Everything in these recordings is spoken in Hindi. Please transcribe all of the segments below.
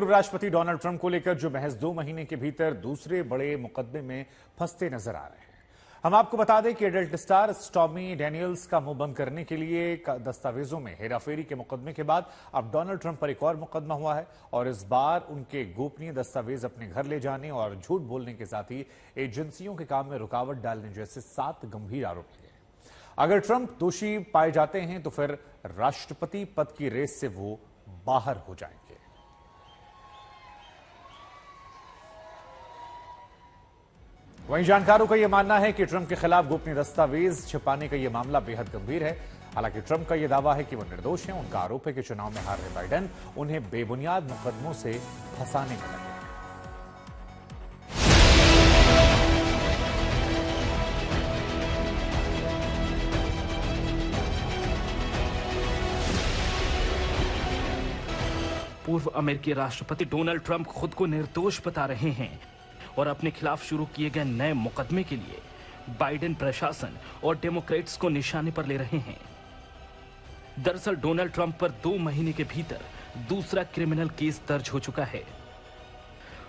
पूर्व राष्ट्रपति डोनाल्ड ट्रंप को लेकर जो महज 2 महीने के भीतर दूसरे बड़े मुकदमे में फंसते नजर आ रहे हैं। हम आपको बता दें कि एडल्ट स्टार स्टॉर्मी डैनियल्स का मुंह बंद करने के लिए दस्तावेजों में हेराफेरी के मुकदमे के बाद अब डोनाल्ड ट्रंप पर एक और मुकदमा हुआ है और इस बार उनके गोपनीय दस्तावेज अपने घर ले जाने और झूठ बोलने के साथ ही एजेंसियों के काम में रुकावट डालने जैसे 7 गंभीर आरोप लगे। अगर ट्रंप दोषी पाए जाते हैं तो फिर राष्ट्रपति पद की रेस से वो बाहर हो जाएंगे। वहीं जानकारों का यह मानना है कि ट्रंप के खिलाफ गोपनीय दस्तावेज छिपाने का यह मामला बेहद गंभीर है। हालांकि ट्रंप का यह दावा है कि वो निर्दोष हैं। उनका आरोप है कि चुनाव में हार रहे बाइडेन उन्हें बेबुनियाद मुकदमों से फंसाने में लगे। पूर्व अमेरिकी राष्ट्रपति डोनाल्ड ट्रंप खुद को निर्दोष बता रहे हैं और अपने खिलाफ शुरू किए गए नए मुकदमे के लिए बाइडेन प्रशासन और डेमोक्रेट्स को निशाने पर ले रहे हैं। दरअसल डोनाल्ड ट्रंप पर 2 महीने के भीतर दूसरा क्रिमिनल केस दर्ज हो चुका है।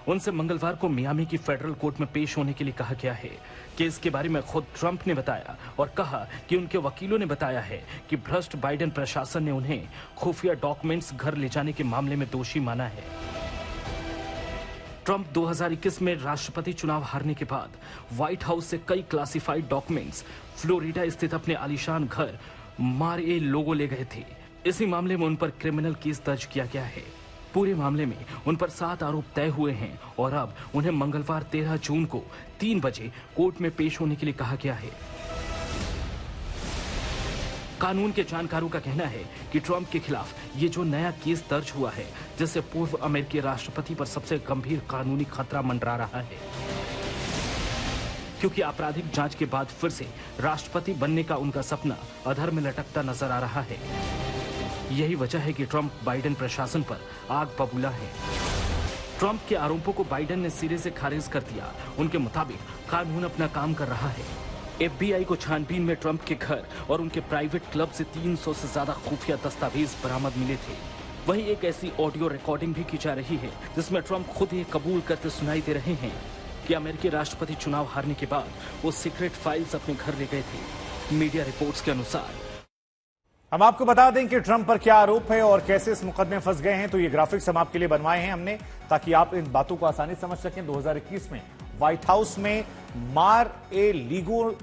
उनसे मंगलवार को मियामी की फेडरल कोर्ट में पेश होने के लिए कहा गया है। केस के बारे में खुद ट्रंप ने बताया और कहा कि उनके वकीलों ने बताया है कि भ्रष्ट बाइडेन प्रशासन ने उन्हें खुफिया डॉक्यूमेंट्स घर ले जाने के मामले में दोषी माना है। ट्रंप 2021 में राष्ट्रपति चुनाव हारने के बाद व्हाइट हाउस से कई क्लासिफाइड डॉक्यूमेंट्स फ्लोरिडा स्थित अपने आलीशान घर मार-ए-लागो ले गए थे। इसी मामले में उन पर क्रिमिनल केस दर्ज किया गया है। पूरे मामले में उन पर 7 आरोप तय हुए हैं और अब उन्हें मंगलवार 13 जून को 3 बजे कोर्ट में पेश होने के लिए कहा गया है। कानून के जानकारों का कहना है कि ट्रंप के खिलाफ ये जो नया केस दर्ज हुआ है, जिससे पूर्व अमेरिकी राष्ट्रपति पर सबसे गंभीर कानूनी खतरा मंडरा रहा है, क्योंकि आपराधिक जांच के बाद फिर से राष्ट्रपति बनने का उनका सपना अधर में लटकता नजर आ रहा है। यही वजह है कि ट्रंप बाइडेन प्रशासन पर आग बबूला है। ट्रंप के आरोपों को बाइडेन ने सिरे से खारिज कर दिया। उनके मुताबिक कानून अपना काम कर रहा है। FBI को छानबीन में ट्रंप के घर और उनके प्राइवेट क्लब से 300 से ज्यादा खुफिया दस्तावेज बरामद मिले थे। वहीं एक ऐसी ऑडियो रिकॉर्डिंग भी की जा रही है जिसमें ट्रंप खुद ये कबूल करते सुनाई दे रहे हैं कि अमेरिकी राष्ट्रपति चुनाव हारने के बाद वो सीक्रेट फाइल्स अपने घर ले गए थे। मीडिया रिपोर्ट्स के अनुसार हम आपको बता दें कि ट्रंप पर क्या आरोप है और कैसे इस मुकदमे में फंस गए हैं। तो ये ग्राफिक्स हम आपके लिए बनवाए हैं हमने, ताकि आप इन बातों को आसानी समझ सकें। 2021 में व्हाइट हाउस में मार-ए-लागो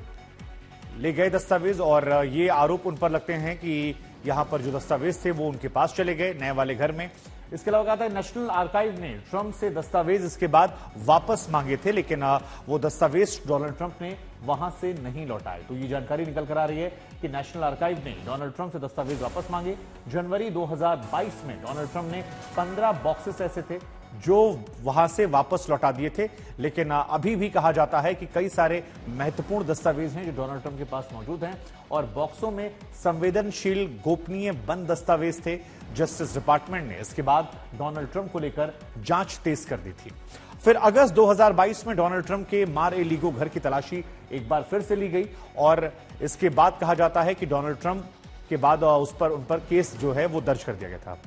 ले गए दस्तावेज और ये आरोप उन पर लगते हैं कि यहां पर जो दस्तावेज थे वो उनके पास चले गए नए वाले घर में। इसके अलावा कहा था नेशनल आर्काइव ने ट्रंप से दस्तावेज इसके बाद वापस मांगे थे, लेकिन वो दस्तावेज डोनाल्ड ट्रंप ने वहां से नहीं लौटाए। तो ये जानकारी निकल कर आ रही है कि नेशनल आर्काइव ने डोनाल्ड ट्रंप से दस्तावेज वापस मांगे। जनवरी 2022 में डोनाल्ड ट्रंप ने 15 बॉक्सेस ऐसे थे जो वहां से वापस लौटा दिए थे, लेकिन अभी भी कहा जाता है कि कई सारे महत्वपूर्ण दस्तावेज हैं जो डोनाल्ड ट्रंप के पास मौजूद हैं और बॉक्सों में संवेदनशील गोपनीय बंद दस्तावेज थे। जस्टिस डिपार्टमेंट ने इसके बाद डोनाल्ड ट्रंप को लेकर जांच तेज कर दी थी। फिर अगस्त 2022 में डोनाल्ड ट्रंप के मार-ए-लागो घर की तलाशी एक बार फिर से ली गई और इसके बाद कहा जाता है कि डोनाल्ड ट्रंप के बाद उन पर केस जो है वो दर्ज कर दिया गया था।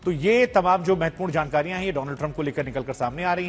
तो ये तमाम जो महत्वपूर्ण जानकारियां हैं ये डोनाल्ड ट्रंप को लेकर निकलकर सामने आ रही हैं।